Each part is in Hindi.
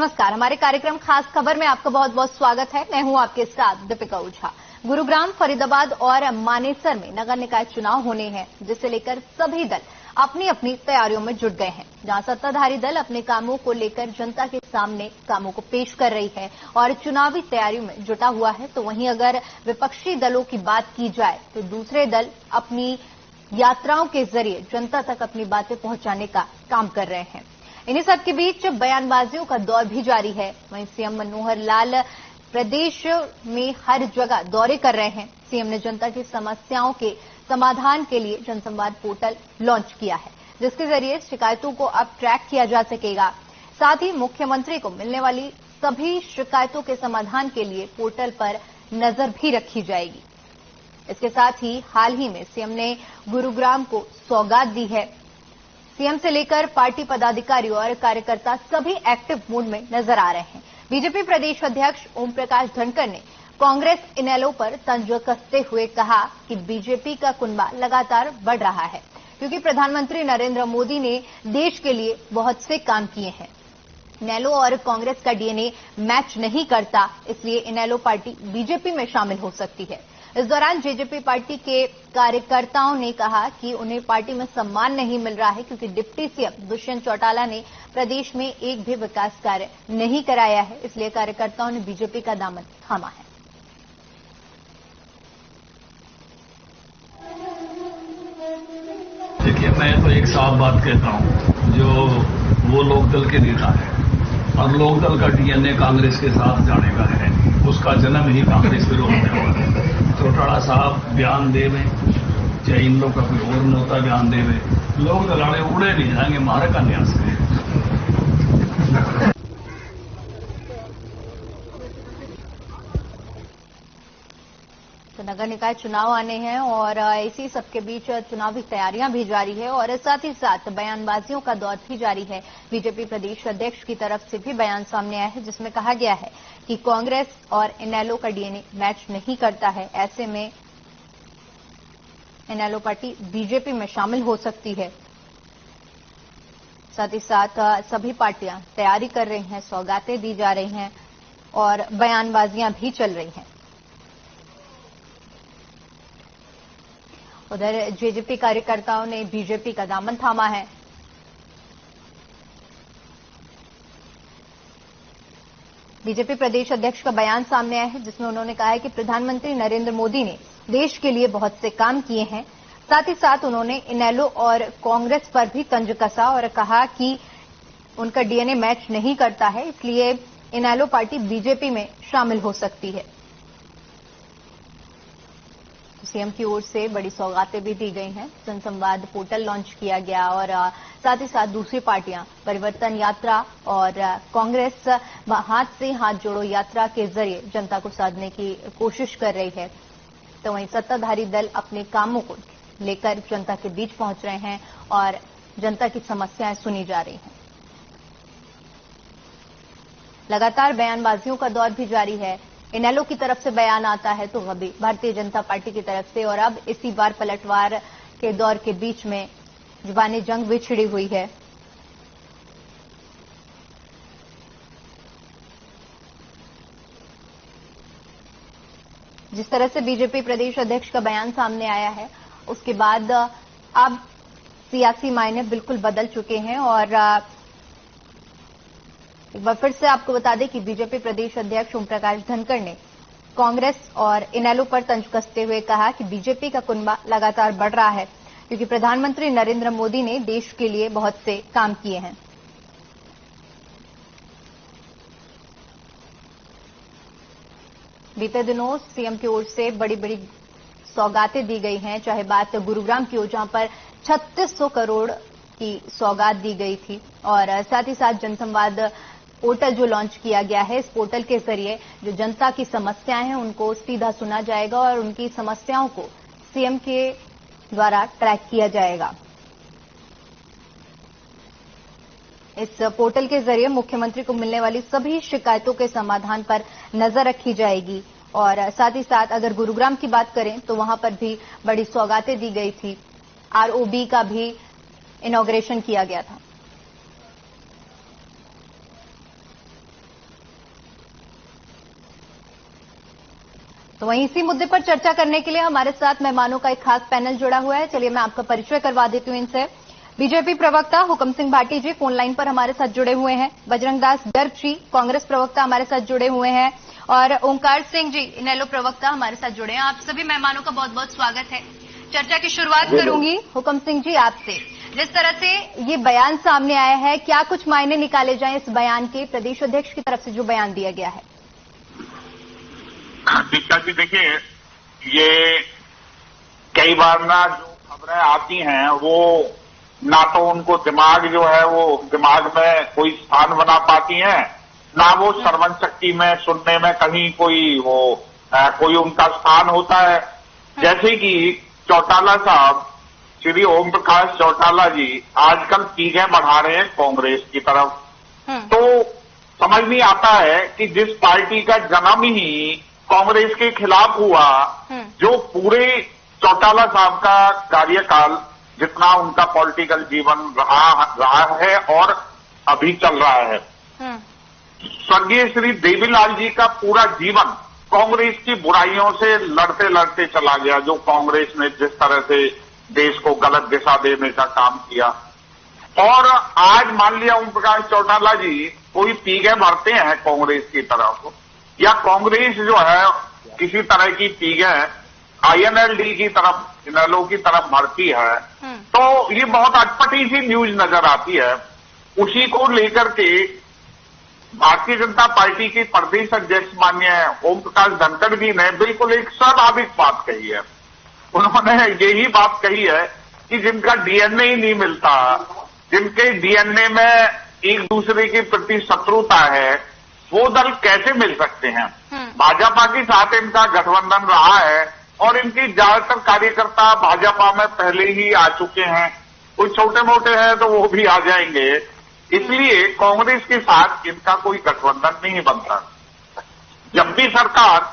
नमस्कार, हमारे कार्यक्रम खास खबर में आपका बहुत बहुत स्वागत है। मैं हूं आपके साथ दीपिका ओझा। गुरुग्राम, फरीदाबाद और मानेसर में नगर निकाय चुनाव होने हैं, जिसे लेकर सभी दल अपनी अपनी तैयारियों में जुट गए हैं। जहां सत्ताधारी दल अपने कामों को लेकर जनता के सामने कामों को पेश कर रही है और चुनावी तैयारियों में जुटा हुआ है, तो वहीं अगर विपक्षी दलों की बात की जाए तो दूसरे दल अपनी यात्राओं के जरिए जनता तक अपनी बातें पहुंचाने का काम कर रहे हैं। इन्हीं सबके बीच बयानबाजियों का दौर भी जारी है। वहीं सीएम मनोहर लाल प्रदेश में हर जगह दौरे कर रहे हैं। सीएम ने जनता की समस्याओं के समाधान के लिए जनसंवाद पोर्टल लॉन्च किया है, जिसके जरिए शिकायतों को अब ट्रैक किया जा सकेगा। साथ ही मुख्यमंत्री को मिलने वाली सभी शिकायतों के समाधान के लिए पोर्टल पर नजर भी रखी जाएगी। इसके साथ ही हाल ही में सीएम ने गुरुग्राम को सौगात दी है। सीएम से लेकर पार्टी पदाधिकारी और कार्यकर्ता सभी एक्टिव मूड में नजर आ रहे हैं। बीजेपी प्रदेश अध्यक्ष ओम प्रकाश धनखड़ ने कांग्रेस इनेलो पर तंज कसते हुए कहा कि बीजेपी का कुनबा लगातार बढ़ रहा है, क्योंकि प्रधानमंत्री नरेंद्र मोदी ने देश के लिए बहुत से काम किए हैं। इनेलो और कांग्रेस का डीएनए मैच नहीं करता, इसलिए इनेलो पार्टी बीजेपी में शामिल हो सकती है। इस दौरान जेजेपी पार्टी के कार्यकर्ताओं ने कहा कि उन्हें पार्टी में सम्मान नहीं मिल रहा है, क्योंकि डिप्टी सीएम दुष्यंत चौटाला ने प्रदेश में एक भी विकास कार्य नहीं कराया है, इसलिए कार्यकर्ताओं ने बीजेपी का दामन थामा है। देखिए, मैं तो एक साफ बात कहता हूं, जो वो लोकदल के नेता है और लोकदल का डीएनए कांग्रेस के साथ जाने का है, उसका जन्म ही कांग्रेस विरोध में हुआ है। चौटाला साहब बयान देवे, चाहे इन लोग का कोई और नेता बयान देवे, लोग दलाने उड़े नहीं जाएंगे, मारे का न्यास करें। तो नगर निकाय चुनाव आने हैं और इसी सबके बीच चुनावी तैयारियां भी जारी है और साथ ही साथ बयानबाजियों का दौर भी जारी है। बीजेपी प्रदेश अध्यक्ष की तरफ से भी बयान सामने आया है, जिसमें कहा गया है कि कांग्रेस और इनेलो का डीएनए मैच नहीं करता है। ऐसे में इनेलो पार्टी बीजेपी में शामिल हो सकती है। साथ ही साथ सभी पार्टियां तैयारी कर रही हैं, सौगातें दी जा रही हैं और बयानबाजियां भी चल रही हैं। उधर जेजेपी कार्यकर्ताओं ने बीजेपी का दामन थामा है। बीजेपी प्रदेश अध्यक्ष का बयान सामने आया है, जिसमें उन्होंने कहा है कि प्रधानमंत्री नरेंद्र मोदी ने देश के लिए बहुत से काम किए हैं। साथ ही साथ उन्होंने इनेलो और कांग्रेस पर भी तंज कसा और कहा कि उनका डीएनए मैच नहीं करता है, इसलिए इनेलो पार्टी बीजेपी में शामिल हो सकती है। सीएम की ओर से बड़ी सौगातें भी दी गई हैं। जनसंवाद पोर्टल लॉन्च किया गया और साथ ही साथ दूसरी पार्टियां परिवर्तन यात्रा और कांग्रेस हाथ से हाथ जोड़ो यात्रा के जरिए जनता को साधने की कोशिश कर रही है। तो वहीं सत्ताधारी दल अपने कामों को लेकर जनता के बीच पहुंच रहे हैं और जनता की समस्याएं सुनी जा रही हैं। लगातार बयानबाजियों का दौर भी जारी है। इनेलो की तरफ से बयान आता है तो अभी भारतीय जनता पार्टी की तरफ से, और अब इसी बार पलटवार के दौर के बीच में जुबानी जंग भी छिड़ी हुई है। जिस तरह से बीजेपी प्रदेश अध्यक्ष का बयान सामने आया है, उसके बाद अब सियासी मायने बिल्कुल बदल चुके हैं। और एक बार फिर से आपको बता दें कि बीजेपी प्रदेश अध्यक्ष ओम प्रकाश धनखड़ ने कांग्रेस और इनेलो पर तंज कसते हुए कहा कि बीजेपी का कुनबा लगातार बढ़ रहा है, क्योंकि प्रधानमंत्री नरेंद्र मोदी ने देश के लिए बहुत से काम किए हैं। बीते दिनों सीएम की ओर से बड़ी बड़ी सौगातें दी गई हैं, चाहे बात गुरुग्राम की हो, जहां पर 3600 करोड़ की सौगात दी गई थी, और साथ ही साथ जनसंवाद पोर्टल जो लॉन्च किया गया है, इस पोर्टल के जरिए जो जनता की समस्याएं हैं उनको सीधा सुना जाएगा और उनकी समस्याओं को सीएम के द्वारा ट्रैक किया जाएगा। इस पोर्टल के जरिए मुख्यमंत्री को मिलने वाली सभी शिकायतों के समाधान पर नजर रखी जाएगी। और साथ ही साथ अगर गुरुग्राम की बात करें तो वहां पर भी बड़ी सौगातें दी गई थी। आरओबी का भी इनॉग्रेशन किया गया था। तो वहीं इसी मुद्दे पर चर्चा करने के लिए हमारे साथ मेहमानों का एक खास पैनल जुड़ा हुआ है। चलिए मैं आपका परिचय करवा देती हूँ इनसे। बीजेपी प्रवक्ता हुकम सिंह भाटी जी फोन लाइन पर हमारे साथ जुड़े हुए हैं। बजरंग दास गर्ग जी कांग्रेस प्रवक्ता हमारे साथ जुड़े हुए हैं और ओंकार सिंह जी इनेलो प्रवक्ता हमारे साथ जुड़े हैं। आप सभी मेहमानों का बहुत बहुत स्वागत है। चर्चा की शुरुआत करूंगी हुकम सिंह जी आपसे। जिस तरह से ये बयान सामने आया है, क्या कुछ मायने निकाले जाएं इस बयान के? प्रदेश अध्यक्ष की तरफ से जो बयान दिया गया है। दीक्षा जी देखिए, ये कई बार ना जो खबरें आती हैं वो ना तो उनको दिमाग जो है वो दिमाग में कोई स्थान बना पाती हैं, ना वो श्रवण शक्ति में सुनने में कहीं कोई उनका स्थान होता है। जैसे कि चौटाला साहब, श्री ओम प्रकाश चौटाला जी आजकल पीछे बढ़ा रहे हैं कांग्रेस की तरफ। तो समझ नहीं आता है कि जिस पार्टी का जन्म ही कांग्रेस के खिलाफ हुआ, जो पूरे चौटाला साहब का कार्यकाल जितना उनका पॉलिटिकल जीवन रहा है और अभी चल रहा है, स्वर्गीय श्री देवीलाल जी का पूरा जीवन कांग्रेस की बुराइयों से लड़ते लड़ते चला गया। जो कांग्रेस ने जिस तरह से देश को गलत दिशा देने का काम किया, और आज मान लिया ओम प्रकाश चौटाला जी कोई पीगे भरते हैं कांग्रेस की तरफ, या कांग्रेस जो है किसी तरह की पीगे INLD की तरफ, इनेलो की तरफ भरती है, तो ये बहुत अटपटी सी न्यूज नजर आती है। उसी को लेकर के भारतीय जनता पार्टी के प्रदेश अध्यक्ष माननीय ओम प्रकाश धनखड़ जी ने बिल्कुल एक स्वाभाविक बात कही है। उन्होंने यही बात कही है कि जिनका DNA ही नहीं मिलता, जिनके DNA में एक दूसरे के प्रति शत्रुता है, वो दल कैसे मिल सकते हैं। भाजपा के साथ इनका गठबंधन रहा है और इनके ज्यादातर कार्यकर्ता भाजपा में पहले ही आ चुके हैं। कुछ छोटे मोटे हैं तो वो भी आ जाएंगे, इसलिए कांग्रेस के साथ इनका कोई गठबंधन नहीं बनता। जब भी सरकार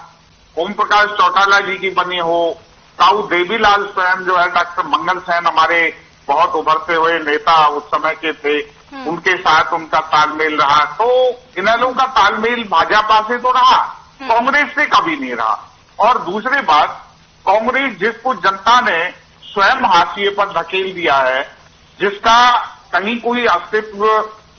ओम प्रकाश चौटाला जी की बनी हो, ताऊ देवीलाल स्वयं जो है डॉक्टर मंगल सेन हमारे बहुत उभरते हुए नेता उस समय के थे, उनके साथ उनका तालमेल रहा। तो इनेलो का तालमेल भाजपा से तो रहा, कांग्रेस से कभी नहीं रहा। और दूसरी बात, कांग्रेस जिसको जनता ने स्वयं हाशिए पर धकेल दिया है, जिसका कहीं कोई अस्तित्व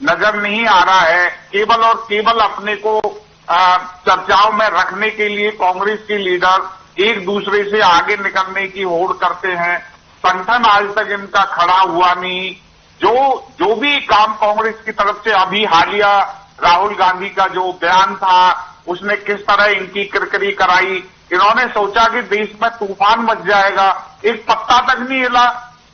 नजर नहीं आ रहा है, केवल और केवल अपने को चर्चाओं में रखने के लिए कांग्रेस के लीडर एक दूसरे से आगे निकलने की होड़ करते हैं। संगठन आज तक इनका खड़ा हुआ नहीं। जो भी काम कांग्रेस की तरफ से अभी हालिया राहुल गांधी का जो बयान था, उसने किस तरह इनकी किरकिरी कराई। इन्होंने सोचा कि देश में तूफान मच जाएगा, एक पत्ता तक नहीं हिला।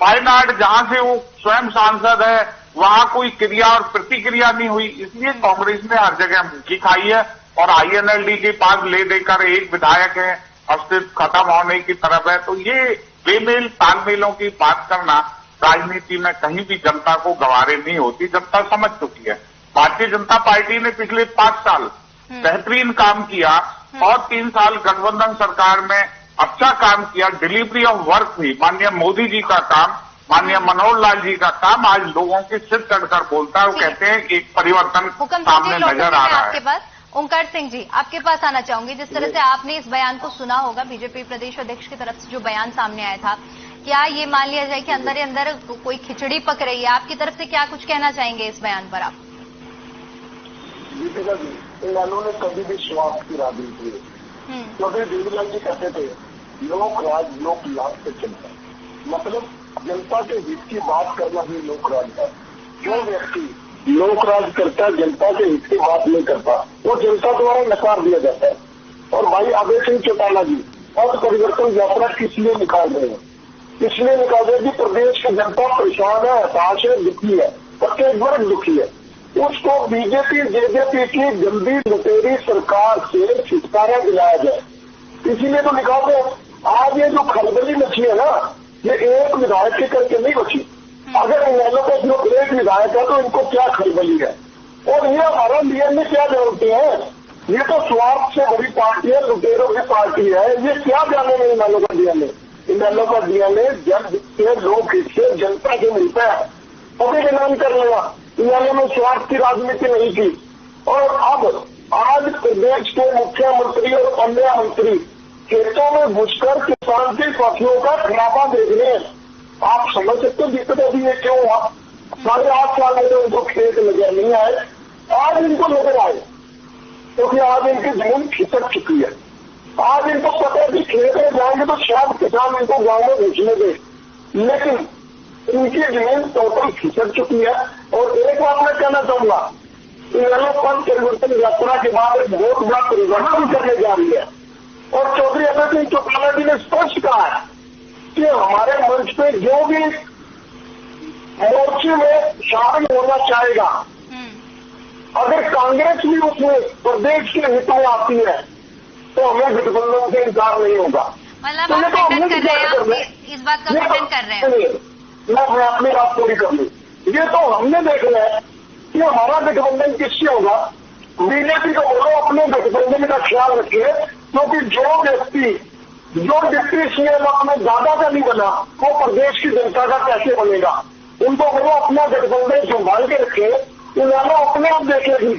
वायनाड जहां से वो स्वयं सांसद है, वहां कोई क्रिया और प्रतिक्रिया नहीं हुई। इसलिए कांग्रेस ने हर जगह मुक्की खाई है और INLD के पास ले देकर एक विधायक है, अस्तित्व खत्म होने की तरफ है। तो ये बेमेल तालमेलों की बात करना राजनीति में कहीं भी जनता को गवारे नहीं होती। जनता समझ चुकी है। भारतीय जनता पार्टी ने पिछले 5 साल बेहतरीन काम किया और 3 साल गठबंधन सरकार में अच्छा काम किया। डिलीवरी ऑफ वर्क भी माननीय मोदी जी का काम, माननीय मनोहर लाल जी का काम आज लोगों के सिर चढ़कर बोलता है। वो कहते हैं कि एक परिवर्तन सामने नजर आ रहा है। ओंकार सिंह जी आपके पास आना चाहूंगी। जिस तरह से आपने इस बयान को सुना होगा, बीजेपी प्रदेश अध्यक्ष की तरफ से जो बयान सामने आया था, क्या ये मान लिया जाए कि अंदर ही अंदर कोई खिचड़ी पक रही है? आपकी तरफ से क्या कुछ कहना चाहेंगे इस बयान पर आप? इनेलो ने कभी भी स्वार्थ की राजनीति की, क्योंकि देवीलाल जी कहते थे लोक राज लोक लाभ से चलता है, मतलब जनता के हित की बात करना ही लोक राज है। जो व्यक्ति लोक राज करता है, जनता के हित की बात नहीं करता, वो जनता द्वारा नकार दिया जाता है। और भाई अभय सिंह चौटाला जी और परिवर्तन यात्रा किस लिए निकाल रहे हैं? इसलिए निकाल रहे हैं कि प्रदेश की जनता परेशान है, हताश है, दुखी है, प्रत्येक वर्ग दुखी है। उसको बीजेपी जेजेपी की गंदी लुटेरी सरकार से छुटकारा दिलाया जाए, इसीलिए तो निकाल रहे हैं। आज ये जो खलबली मची है ना, ये एक विधायक के करके नहीं बची। अगर इनेलो का सिर्फ एक विधायक है तो इनको क्या खलबली है? और ये हमारा DNA क्या जानते हैं? ये तो स्वार्थ से बड़ी पार्टी है, लुटेरों की पार्टी है। ये क्या जानेंगे इनेलो का DNA? इनेलो का DNA जन से लोक हित से जनता के मिलता है, अभी ऐलान कर लेगा। इनेलो में स्वार्थ की राजनीति नहीं की। और अब आज प्रदेश के मुख्यमंत्री और अन्य मंत्री खेतों में घुसकर किसान की फसलों का खराबा देखने। आप समझ सकते हो दिक्कत अभी ये क्यों हुआ? 8.5 साल में तो उनको खेत नजर नहीं आए, आज इनको नजर आए, क्योंकि आज इनकी जमीन खिसक चुकी है। आज इनको पता है कि खेत में जाएंगे तो शायद किसान इनको गांव में घुसने दे, लेकिन इनकी जमीन टोटल खिसक चुकी है। और एक बात मैं कहना चाहूंगा, पद परिवर्तन यात्रा के बाद एक बहुत बड़ा परिवर्तन करने जा रही है। और चौधरी अभय सिंह चौटाला जी ने स्पष्ट कहा है कि हमारे मंच पे जो भी मोर्चे में शामिल होना चाहेगा, अगर कांग्रेस भी उसमें प्रदेश के हित में आती है तो हमें गठबंधन से इनकार नहीं होगा। मतलब आप खंडन कर रहे हैं, इस बात का खंडन कर रहे हैं। मैं अपनी बात पूरी कर लूं। ये तो हमने देखना है कि हमारा गठबंधन किससे होगा। बीजेपी को बोलो अपने गठबंधन का ख्याल रखिए, क्योंकि जो व्यक्ति जो डिप्टी सीएम अपने दादा का नहीं बना, वो प्रदेश की जनता का कैसे बनेगा। उनको बोलो अपना गठबंधन संभाल के रखे, इन्होंने अपने आप देखेगी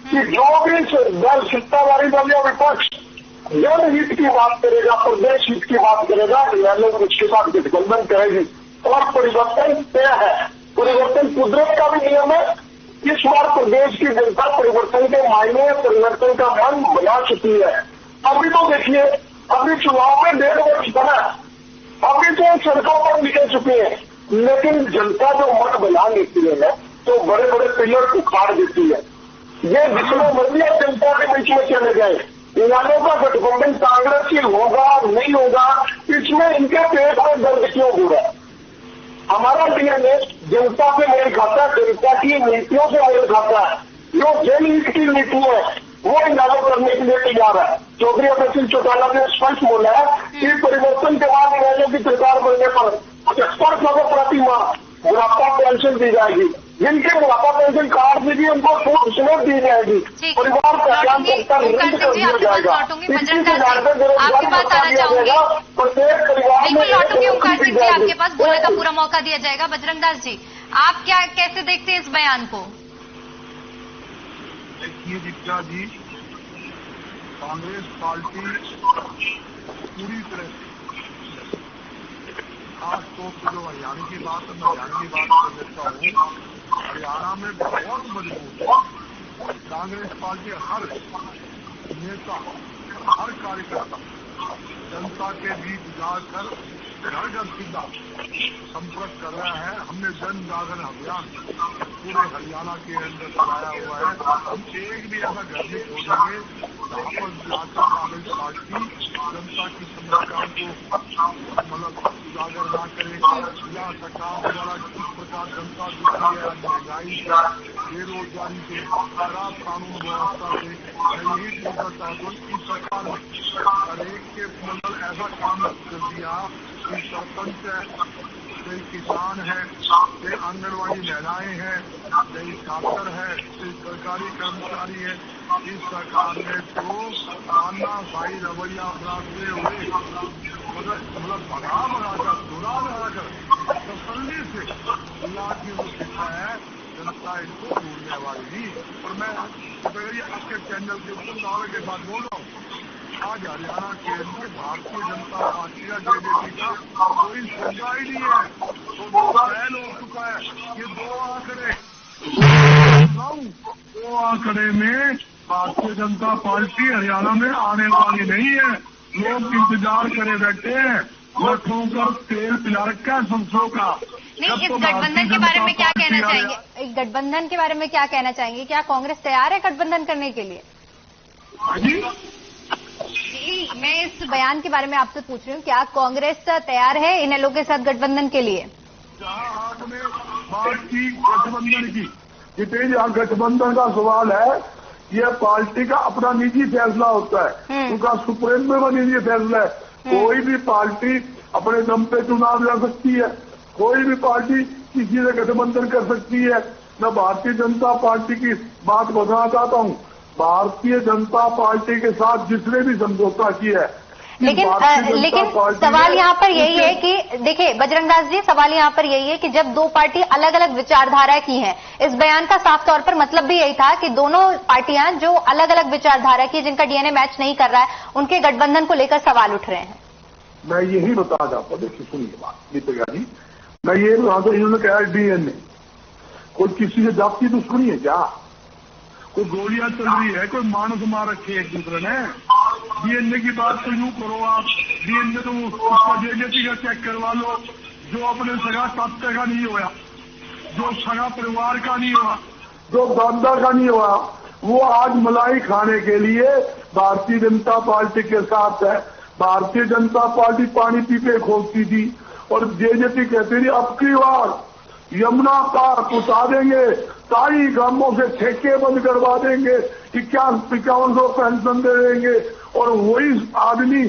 कि जो भी दल सत्ताधारी दल या विपक्ष जनहित की बात करेगा, प्रदेश हित की बात करेगा, इन्होंने उसके साथ गठबंधन करेगी। और परिवर्तन तय है, परिवर्तन कुदरत का भी नियम है। इस बार प्रदेश की जनता परिवर्तन के मायने, परिवर्तन का मन बना चुकी है। अभी तो देखिए, अभी चुनाव में 1.5 वर्ष बना, अभी तो सड़कों पर निकल चुके हैं, लेकिन जनता जो मन बना लेती है तो बड़े बड़े पिलर को उखाड़ देती है। ये जिसमें मर्जी जनता के बीच में चले गए। इन्होंने का गठबंधन कांग्रेस की होगा नहीं होगा, इसमें इनके पेट में दर्द क्यों हो रहा है। हमारा डीएनए जनता से मेल खाता है, जनता की नीतियों से मेल खाता है। जो जनहित की नीति है वो लागू करने के लिए तैयार है। चौधरी अभय सिंह चौटाला ने स्पष्ट बोला है कि परिवर्तन के बाद इन्होंने की सरकार बनने पर 75 प्रति माह बुढ़ापा पेंशन दी जाएगी। जिनके बुढ़ापा पेंशन कार्ड में भी उनको छूट समेत दी जाएगी। परिवार पहचान पत्र रद्द कर दिया जाएगा। आपके पास आना चाहूंगी, प्रत्येक परिवार में लौटूंगी। ओंकार सिंह जी आपके पास बोलने का पूरा मौका दिया जाएगा। बजरंग दास जी, आप क्या कैसे देखते हैं इस बयान को? देखिए दीक्षा जी, कांग्रेस पार्टी पूरी तरह खास तौर पर जो हरियाणा की बात है, मैं हरियाणा की बात कर लेता हूँ। हरियाणा में बहुत मजबूत है कांग्रेस पार्टी। हर नेता, हर कार्यकर्ता जनता के बीच जाकर घर घर सीधा संपर्क कर रहा है। हमने जन जागरण अभियान पूरे हरियाणा के अंदर चलाया हुआ है। हम एक भी ऐसा घर नहीं छोड़ेंगे जहाँ पर जाकर कांग्रेस पार्टी जनता की समस्याओं को मतलब उजागर ना करे। या सरकार द्वारा किस प्रकार जनता दुखी है, महंगाई से, बेरोजगारी से, खराब कानून व्यवस्था से, मैं यही पूछना चाहता हूँ कि सरकार ने एक के मतलब ऐसा काम कर दिया कि सरपंच है, कोई किसान है, कोई आंगनबाड़ी महिलाएं हैं, कोई छात्र है, कोई सरकारी कर्मचारी है। इस सरकार ने तो तानाशाही रवैया अपनाते हुए मतलब भगाकर धुरा लगाकर तसल्ली से अल्लाह की वो शिक्षा है, जनता इनको भूलने वाली नहीं। और मैं आपके चैनल के ऊपर दावे के साथ बोल रहा हूँ, आज हरियाणा के अंदर भारतीय जनता पार्टी का जेजेपी का कोई सजा ही नहीं है। तो वो फैल हो चुका है। ये दो आंकड़े में भारतीय जनता पार्टी हरियाणा में आने वाली नहीं है। लोग इंतजार करे बैठे हैं, वो ठोकर तेल पिला रखा है सरसों का। नहीं, इस गठबंधन के बारे में क्या कहना चाहेंगे? इस गठबंधन के बारे में क्या कहना चाहेंगे? क्या कांग्रेस तैयार है गठबंधन करने के लिए? मैं इस बयान के बारे में आपसे पूछ रही हूँ, क्या कांग्रेस तैयार है इन लोगों के साथ गठबंधन के लिए? जहाँ में पार्टी गठबंधन की जितेंद्र, यहाँ गठबंधन का सवाल है, यह पार्टी का अपना निजी फैसला होता है, उनका सुप्रीम में निजी फैसला है। कोई भी पार्टी अपने दम पे चुनाव लड़ सकती है, कोई भी पार्टी किसी से गठबंधन कर सकती है। मैं भारतीय जनता पार्टी की बात बताना चाहता हूँ, भारतीय जनता पार्टी के साथ जिसने भी समझौता किया है लेकिन सवाल यहाँ पर यही है कि देखिए बजरंगदास जी, सवाल यहाँ पर यही है कि जब दो पार्टी अलग अलग विचारधारा की हैं, इस बयान का साफ तौर पर मतलब भी यही था कि दोनों पार्टियां जो अलग अलग विचारधारा की, जिनका डीएनए मैच नहीं कर रहा है, उनके गठबंधन को लेकर सवाल उठ रहे हैं। मैं यही बताना चाहता हूँ, देखिए सुनिए बात दीपिका जी, मैं ये बताता हूँ, इन्होंने कहा डीएनए, कोई किसी से जाति दुश्मनी है क्या? कोई गोलियां चल रही है, कोई मानस मार रखे एक दूसरे ने। डीएनए की बात तो यूं करो आप, डीएनए तो उसका जेजेपी का चेक करवा लो, जो अपने सगा तात्या का नहीं हुआ, जो सगा परिवार का नहीं हुआ, जो दादा का नहीं हुआ, वो आज मलाई खाने के लिए भारतीय जनता पार्टी के साथ है। भारतीय जनता पार्टी पानी पी के खोजती थी और जेजेपी कहती थी अब की बार यमुना पार पहुंचा देंगे, सारी गांवों से ठेके बंद करवा देंगे, 5100 पेंशन दे देंगे, और वही आदमी,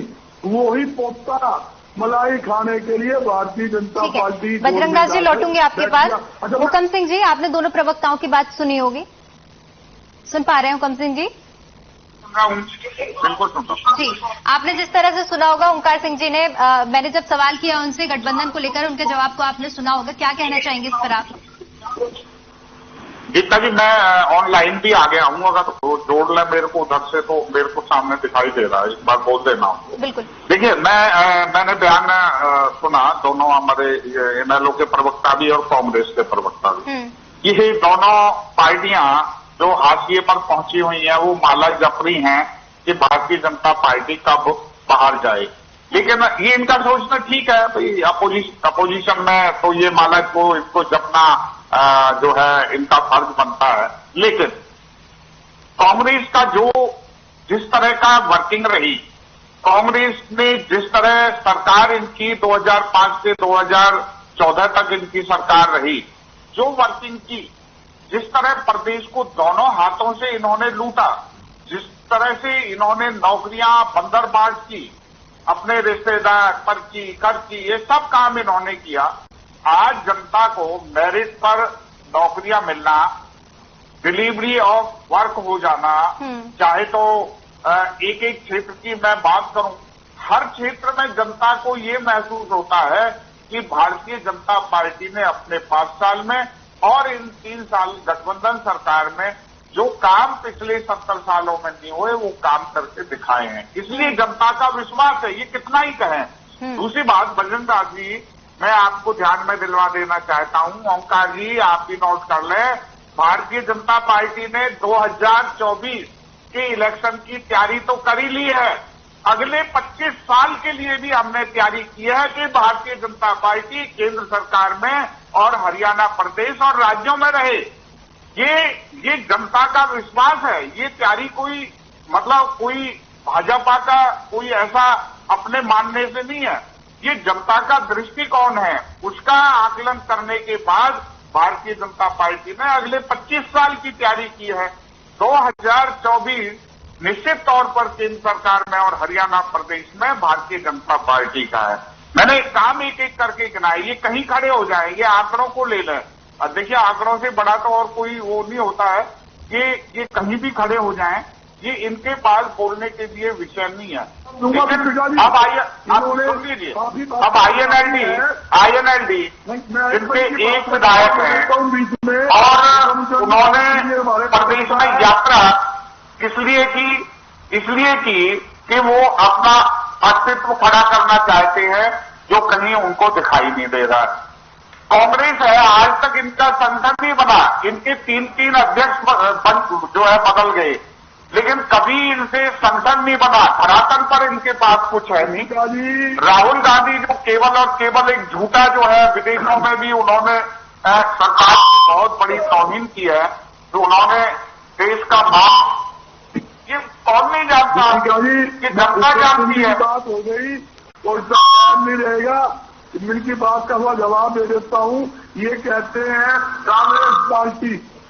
वही पोता मलाई खाने के लिए भारतीय जनता पार्टी। बजरंगदास जी लौटूंगे आपके पास। हुकम सिंह जी, आपने दोनों प्रवक्ताओं की बात सुनी होगी, सुन पा रहे हैं हुकम सिंह जी? बिल्कुल जी, आपने जिस तरह से सुना होगा, ओंकार सिंह जी ने मैंने जब सवाल किया उनसे गठबंधन को लेकर, उनके जवाब को आपने सुना होगा, क्या कहना चाहेंगे इस पर आप? गीता जी, मैं ऑनलाइन भी आ गया हूँ, अगर तो जोड़ ले मेरे को उधर से तो मेरे को सामने दिखाई दे रहा है, एक बार बोल देना। बिल्कुल। देखिए, मैंने बयान सुना, दोनों हमारे एमएलओ के प्रवक्ता भी और कांग्रेस के प्रवक्ता भी, ये दोनों पार्टियां जो हाशिए पर पहुंची हुई हैं, वो माला जप रही हैं कि भारतीय जनता पार्टी कब बाहर जाए। लेकिन ये इनका सोचना ठीक है भाई, अपोजिशन में तो ये माला को इसको जपना जो है इनका फर्ज बनता है। लेकिन कांग्रेस का जो जिस तरह का वर्किंग रही, कांग्रेस ने जिस तरह सरकार इनकी 2005 से 2014 तक इनकी सरकार रही, जो वर्किंग की, जिस तरह प्रदेश को दोनों हाथों से इन्होंने लूटा, जिस तरह से इन्होंने नौकरियां बंदरबाज की, अपने रिश्तेदार पर्ची खर्ची, ये सब काम इन्होंने किया। आज जनता को मेरिट पर नौकरियां मिलना, डिलीवरी ऑफ वर्क हो जाना, चाहे तो एक एक क्षेत्र की मैं बात करूं, हर क्षेत्र में जनता को ये महसूस होता है कि भारतीय जनता पार्टी ने अपने 5 साल में और इन 3 साल गठबंधन सरकार में जो काम पिछले 70 सालों में नहीं हुए, वो काम करके दिखाए हैं। इसलिए जनता का विश्वास है, ये कितना ही कहें। दूसरी बात, बजरंगदास जी, मैं आपको ध्यान में दिलवा देना चाहता हूं, ओंकार जी आप भी नोट कर लें, भारतीय जनता पार्टी ने 2024 के इलेक्शन की तैयारी तो कर ही ली है, अगले 25 साल के लिए भी हमने तैयारी की है कि भारतीय जनता पार्टी केंद्र सरकार में और हरियाणा प्रदेश और राज्यों में रहे। ये जनता का विश्वास है, ये तैयारी कोई मतलब कोई भाजपा का कोई ऐसा अपने मानने से नहीं है, ये जनता का दृष्टिकोण है। उसका आकलन करने के बाद भारतीय जनता पार्टी ने अगले 25 साल की तैयारी की है। 2024 निश्चित तौर पर केंद्र सरकार में और हरियाणा प्रदेश में भारतीय जनता पार्टी का है। मैंने काम एक एक करके गिनाए, ये कहीं खड़े हो जाएंगे, आंकड़ों को ले लें। अब देखिए, आंकड़ों से बड़ा तो और कोई वो नहीं होता है, ये कहीं भी खड़े हो जाएं, ये इनके पास बोलने के लिए विषय नहीं है। अब आइए, आप सुन लीजिए, अब आईएनएलडी जिनके एक विधायक हैं और उन्होंने प्रदेश में यात्रा इसलिए की कि वो अपना अस्तित्व खड़ा करना चाहते हैं, जो कहीं उनको दिखाई नहीं दे रहा। कांग्रेस है, आज तक इनका संगठन नहीं बना, इनके 3 अध्यक्ष जो है बदल गए, लेकिन कभी इनसे संगठन नहीं बना, धरातल पर इनके पास कुछ है नहीं। राहुल गांधी जो केवल और केवल एक झूठा जो है, विदेशों में भी उन्होंने सरकार की बहुत बड़ी तौहीन की है, तो उन्होंने देश का मान, ये कौन नहीं जानता, ये जनता जानती है। बात हो गई और टाइम नहीं रहेगा, इनकी बात का मैं जवाब दे देता हूँ। ये कहते हैं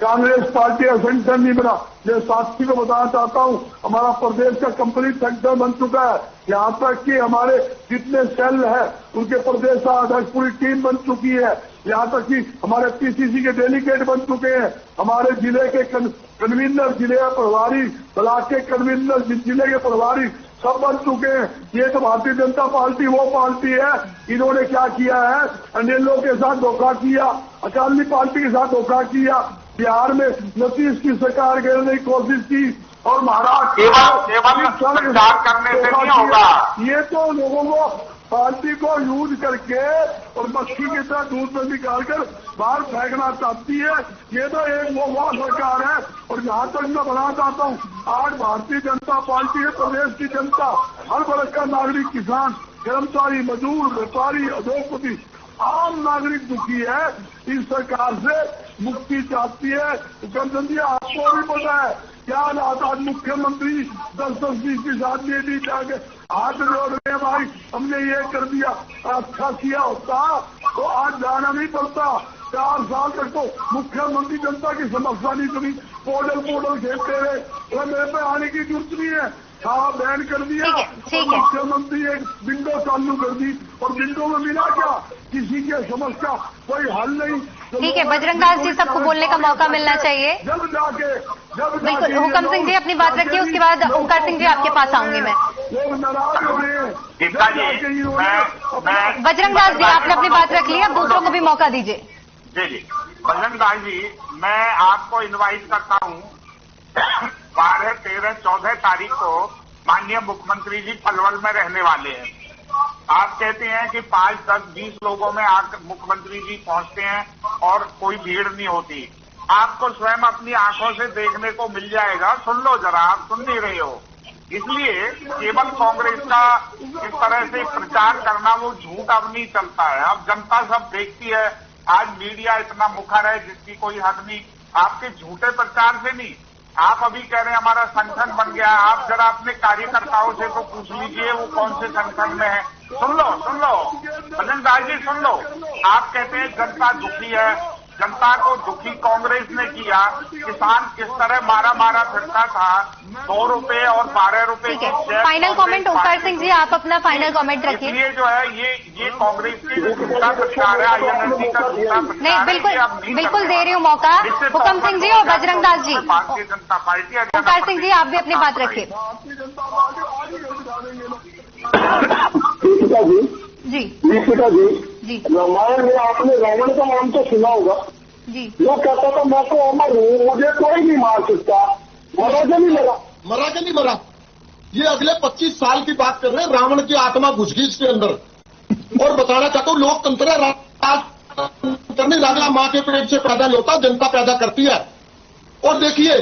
कांग्रेस पार्टी का संगठन नहीं बना। मैं साथी को बताना चाहता हूँ, हमारा प्रदेश का कंप्लीट संगठन बन चुका है। यहाँ तक कि हमारे जितने सेल है उनके प्रदेश अध्यक्ष पूरी टीम बन चुकी है। यहाँ तक कि हमारे पीसीसी के डेलीगेट बन चुके हैं, हमारे जिले के कन्वीनर, जिले प्रभारी, ब्लॉक के कन्वीनर, जिले के प्रभारी सब बन चुके हैं। ये तो भारतीय जनता पार्टी वो पार्टी है, इन्होंने क्या किया है, अनेलों के साथ धोखा किया, अकाली पार्टी के साथ धोखा किया, बिहार में नीतीश की सरकार घेरने की कोशिश की और महाराष्ट्र केवल प्रचार करने से नहीं होगा। ये तो लोगों को पार्टी को यूज करके और मक्खी की तरह दूध में निकालकर बाहर फेंकना चाहती है। ये तो एक वो सरकार है। और जहां तक मैं बनाना चाहता हूँ, आज भारतीय जनता पार्टी है, प्रदेश की जनता, हर वर्ग का नागरिक, किसान, कर्मचारी, मजदूर, व्यापारी, उद्योगपति, आम नागरिक दुखी है। इस सरकार से मुक्ति चाहती है। गणतंत्र जी, आपको भी पता है क्या आज मुख्यमंत्री 10-10, 20 आदमी भी जाके हाथ जोड़ रहे हैं, भाई हमने ये कर दिया, अच्छा किया होता तो आज जाना नहीं पड़ता। 4 साल तक तो मुख्यमंत्री जनता की समस्या नहीं सुनी, पोर्टल खेलते रहे, तो मेरे पे आने की जरूरत नहीं है। हाँ, बैन कर दिया, मुख्यमंत्री एक विंडो चालू कर दी और विंडो में मिला क्या, किसी के समस्या कोई हल नहीं। ठीक है, बजरंग दास जी, सबको बोलने का मौका मिलना चाहिए। बिल्कुल, हुकम सिंह जी अपनी बात रखिए, उसके बाद ओंकार सिंह जी आपके पास आऊंगी मैं। बजरंग दास जी, आपने अपनी बात रख ली, अब दूसरों को भी मौका दीजिए। जी, बजरंग दास जी, मैं आपको इनवाइट करता हूँ 12, 13, 14 तारीख को माननीय मुख्यमंत्री जी पलवल में रहने वाले हैं। आप कहते हैं कि 5, 10, 20 लोगों में आकर मुख्यमंत्री जी पहुंचते हैं और कोई भीड़ नहीं होती। आपको स्वयं अपनी आंखों से देखने को मिल जाएगा। सुन लो जरा, आप सुन नहीं रहे हो। इसलिए केवल कांग्रेस का इस तरह से प्रचार करना वो झूठ अब नहीं चलता है। अब जनता सब देखती है। आज मीडिया इतना मुखर है जिसकी कोई हद नहीं। आपके झूठे प्रचार से नहीं, आप अभी कह रहे हैं हमारा संगठन बन गया। आप जरा अपने कार्यकर्ताओं से तो पूछ लीजिए वो कौन से संगठन में है। सुन लो बजरंग दास जी, सुन लो। आप कहते हैं जनता दुखी है, जनता को दुखी कांग्रेस ने किया। किसान किस तरह मारा फिरता था, 2 रुपए और 12 रुपए की। फाइनल कमेंट ओंकार सिंह जी, आप अपना फाइनल कमेंट रखिए। इसलिए जो है ये कांग्रेस की झूठा प्रचार है, INLD का झूठा प्रचार। नहीं, बिल्कुल दे रही हूँ मौका। हुकम सिंह जी और बजरंग दास जी, भारतीय जनता पार्टी, ओंकार सिंह जी, आप भी अपनी बात रखिए। दीपिका जी, रामायण में आपने रावण का नाम तो सुना होगा जी। वो कहता था मैं तो अमर हूँ, मुझे कोई नहीं मार सकता। मरा के नहीं मरा। ये अगले 25 साल की बात कर रहे हैं। रावण की आत्मा घुस गई इसके अंदर। और बताना चाहता हूँ, लोकतंत्र है, राजा माँ के पेट से पैदा नहीं होता, जनता पैदा करती है। और देखिए,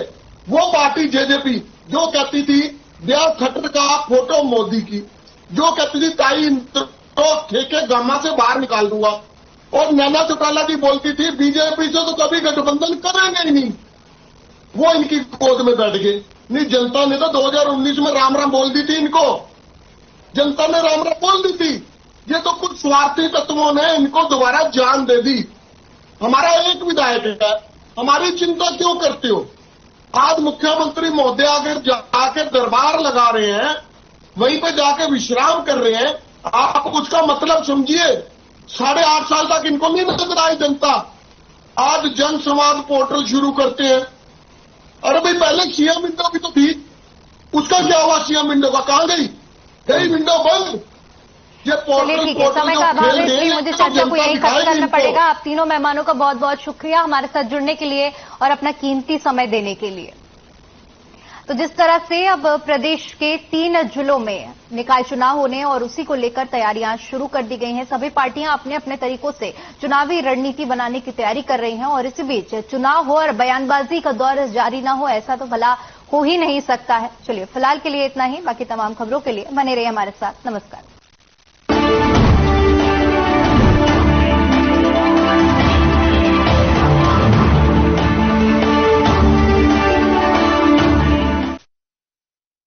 वो पार्टी जेजेपी जो कहती थी देव खट्टर का फोटो मोदी की, जो कहती थी ताई तो ठेके गामा से बाहर निकाल दूंगा, और नैना चौटाला जी बोलती थी बीजेपी से तो कभी गठबंधन करेंगे ही नहीं, वो इनकी गोद में बैठ गए। नहीं, जनता ने तो 2019 में राम राम बोल दी थी इनको, जनता ने राम राम बोल दी थी। ये तो कुछ स्वार्थी तत्वों ने इनको दोबारा जान दे दी। हमारा एक विधायक है, हमारी चिंता क्यों करते हो? आज मुख्यमंत्री महोदय अगर जाके दरबार लगा रहे हैं, वहीं पे जाके विश्राम कर रहे हैं, आप उसका मतलब समझिए। 8.5 साल तक इनको नहीं नजर आई जनता। आज जन संवाद पोर्टल शुरू करते हैं। अरे भाई, पहले सीएम विंडो भी तो थी, उसका क्या हुआ? सीएम विंडो का कहां गई? विंडो बंद। ये पोर्टल, ठीक है, समय का अभाव है, इसलिए मुझे चर्चा को यही खत्म करना पड़ेगा। आप तीनों मेहमानों का बहुत बहुत शुक्रिया हमारे साथ जुड़ने के लिए और अपना कीमती समय देने के लिए। तो जिस तरह से अब प्रदेश के 3 जिलों में निकाय चुनाव होने और उसी को लेकर तैयारियां शुरू कर दी गई हैं। सभी पार्टियां अपने अपने तरीकों से चुनावी रणनीति बनाने की तैयारी कर रही हैं और इसी बीच चुनाव हो और बयानबाजी का दौर जारी ना हो, ऐसा तो भला हो ही नहीं सकता है। चलिए, फिलहाल के लिए इतना ही। बाकी तमाम खबरों के लिए बने रहिए हमारे साथ। नमस्कार।